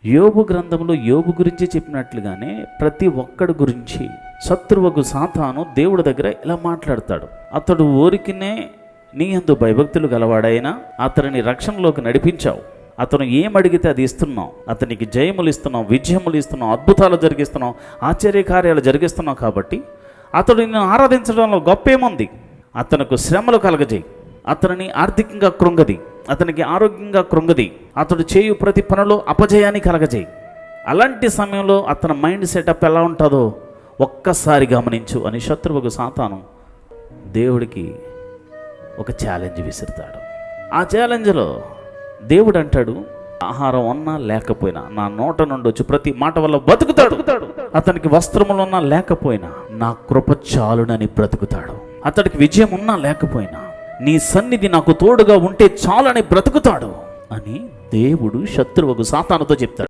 యోబు గ్రంథంలో యోబు గురించి చెప్పినట్లుగానే ప్రతి ఒక్కడి గురించి శత్రువుకు సాతాను దేవుడి దగ్గర ఇలా మాట్లాడతాడు. అతడు ఊరికినే నీ యందు భయభక్తులు గలవాడైనా అతనిని రక్షణలోకి నడిపించావు. అతను ఏమడిగితే అది ఇస్తున్నావు. అతనికి జయములు ఇస్తున్నావు, విజయములు ఇస్తున్నావు, అద్భుతాలు జరిగిస్తున్నావు, ఆశ్చర్యకార్యాలు జరిగిస్తున్నావు. కాబట్టి అతడు నిన్ను ఆరాధించడంలో గొప్పేముంది? అతనికి శ్రమలు కలగజేయి, అతనిని ఆర్థికంగా కృంగది, అతనికి ఆరోగ్యంగా కృంగది, అతడు చేయు ప్రతి పనిలో అపజయాన్ని కలగజేయి. అలాంటి సమయంలో అతని మైండ్ సెటప్ ఎలా ఉంటుందో ఒక్కసారి గమనించు అని శత్రువుకు సాతాను దేవుడికి ఒక ఛాలెంజ్ విసురుతాడు. ఆ ఛాలెంజ్లో దేవుడు అంటాడు, ఆహారం ఉన్నా లేకపోయినా నా నోట నుండి వచ్చి ప్రతి మాట వల్ల బతుకుతాడు. అతనికి వస్త్రములున్నా లేకపోయినా నా కృప చాలునని బ్రతుకుతాడు. అతడికి విజయం ఉన్నా లేకపోయినా నీ సన్నిధి నాకు తోడుగా ఉంటే చాలని బ్రతుకుతాడు అని దేవుడు శత్రువుకు సాతానుతో చెప్తాడు.